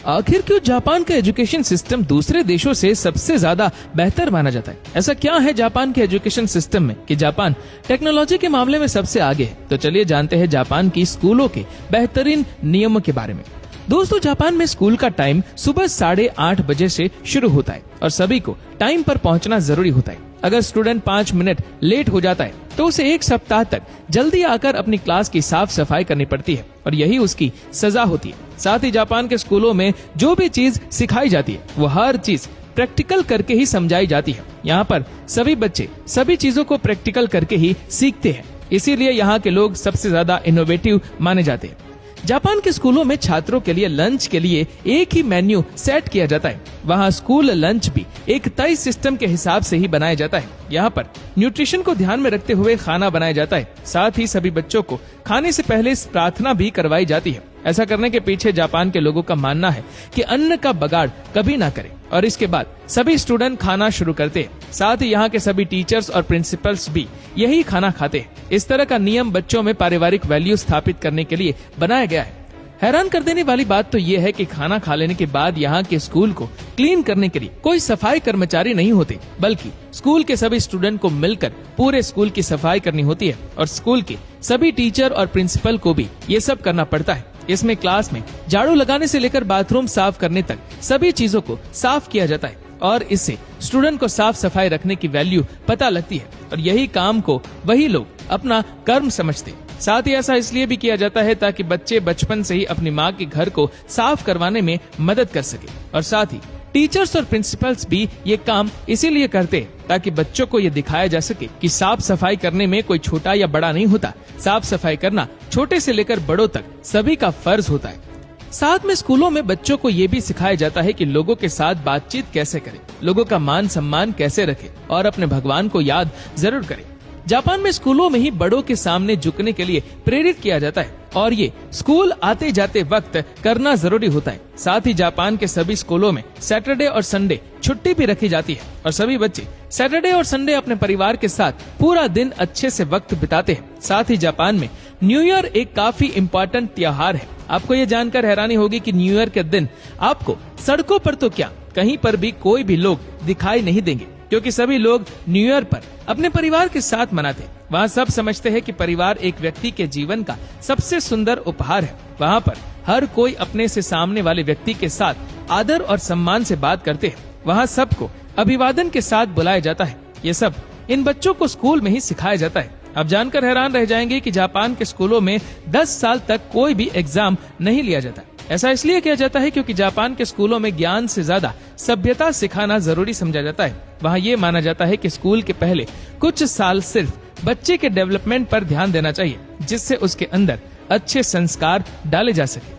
आखिर क्यों जापान का एजुकेशन सिस्टम दूसरे देशों से सबसे ज्यादा बेहतर माना जाता है? ऐसा क्या है जापान के एजुकेशन सिस्टम में कि जापान टेक्नोलॉजी के मामले में सबसे आगे है? तो चलिए जानते हैं जापान की स्कूलों के बेहतरीन नियमों के बारे में। दोस्तों, जापान में स्कूल का टाइम सुबह 8:30 बजे से शुरू होता है और सभी को टाइम पर पहुंचना जरूरी होता है। अगर स्टूडेंट 5 मिनट लेट हो जाता है तो उसे 1 सप्ताह तक जल्दी आकर अपनी क्लास की साफ सफाई करनी पड़ती है और यही उसकी सजा होती है। साथ ही जापान के स्कूलों में जो भी चीज सिखाई जाती है वो हर चीज प्रैक्टिकल करके ही समझाई जाती है। यहाँ पर सभी बच्चे सभी चीजों को प्रैक्टिकल करके ही सीखते हैं, इसीलिए यहाँ के लोग सबसे ज्यादा इनोवेटिव माने जाते हैं। जापान के स्कूलों में छात्रों के लिए लंच के लिए एक ही मेन्यू सेट किया जाता है। वहाँ स्कूल लंच भी एक तय सिस्टम के हिसाब से ही बनाया जाता है। यहाँ पर न्यूट्रिशन को ध्यान में रखते हुए खाना बनाया जाता है। साथ ही सभी बच्चों को खाने से पहले प्रार्थना भी करवाई जाती है। ऐसा करने के पीछे जापान के लोगों का मानना है कि अन्न का बगाड़ कभी ना करें और इसके बाद सभी स्टूडेंट खाना शुरू करते हैं। साथ ही यहाँ के सभी टीचर्स और प्रिंसिपल्स भी यही खाना खाते हैं। इस तरह का नियम बच्चों में पारिवारिक वैल्यू स्थापित करने के लिए बनाया गया है। हैरान कर देने वाली बात तो ये है कि खाना खा लेने के बाद यहाँ के स्कूल को क्लीन करने के लिए कोई सफाई कर्मचारी नहीं होते, बल्कि स्कूल के सभी स्टूडेंट को मिलकर पूरे स्कूल की सफाई करनी होती है और स्कूल के सभी टीचर और प्रिंसिपल को भी ये सब करना पड़ता है। इसमें क्लास में झाड़ू लगाने से लेकर बाथरूम साफ करने तक सभी चीजों को साफ किया जाता है और इससे स्टूडेंट को साफ सफाई रखने की वैल्यू पता लगती है और यही काम को वही लोग अपना कर्म समझते हैं। साथ ही ऐसा इसलिए भी किया जाता है ताकि बच्चे बचपन से ही अपनी माँ के घर को साफ करवाने में मदद कर सके और साथ ही टीचर्स और प्रिंसिपल्स भी ये काम इसीलिए करते हैं ताकि बच्चों को ये दिखाया जा सके कि साफ सफाई करने में कोई छोटा या बड़ा नहीं होता। साफ सफाई करना छोटे से लेकर बड़ों तक सभी का फर्ज होता है। साथ में स्कूलों में बच्चों को ये भी सिखाया जाता है कि लोगों के साथ बातचीत कैसे करें, लोगों का मान सम्मान कैसे रखें और अपने भगवान को याद जरूर करें। जापान में स्कूलों में ही बड़ों के सामने झुकने के लिए प्रेरित किया जाता है और ये स्कूल आते जाते वक्त करना जरूरी होता है। साथ ही जापान के सभी स्कूलों में सैटरडे और संडे छुट्टी भी रखी जाती है और सभी बच्चे सैटरडे और संडे अपने परिवार के साथ पूरा दिन अच्छे से वक्त बिताते हैं। साथ ही जापान में न्यू ईयर एक काफी इम्पोर्टेंट त्योहार है। आपको ये जानकर हैरानी होगी कि न्यू ईयर के दिन आपको सड़कों पर तो क्या कहीं पर भी कोई भी लोग दिखाई नहीं देंगे, क्योंकि सभी लोग न्यू ईयर पर अपने परिवार के साथ मनाते हैं। वहाँ सब समझते हैं कि परिवार एक व्यक्ति के जीवन का सबसे सुंदर उपहार है। वहाँ पर हर कोई अपने से सामने वाले व्यक्ति के साथ आदर और सम्मान से बात करते हैं। वहाँ सबको अभिवादन के साथ बुलाया जाता है। ये सब इन बच्चों को स्कूल में ही सिखाया जाता है। अब जानकर हैरान रह जाएंगे कि जापान के स्कूलों में 10 साल तक कोई भी एग्जाम नहीं लिया जाता। ऐसा इसलिए किया जाता है क्योंकि जापान के स्कूलों में ज्ञान से ज्यादा सभ्यता सिखाना जरूरी समझा जाता है। वहाँ ये माना जाता है कि स्कूल के पहले कुछ साल सिर्फ बच्चे के डेवलपमेंट पर ध्यान देना चाहिए, जिससे उसके अंदर अच्छे संस्कार डाले जा सके।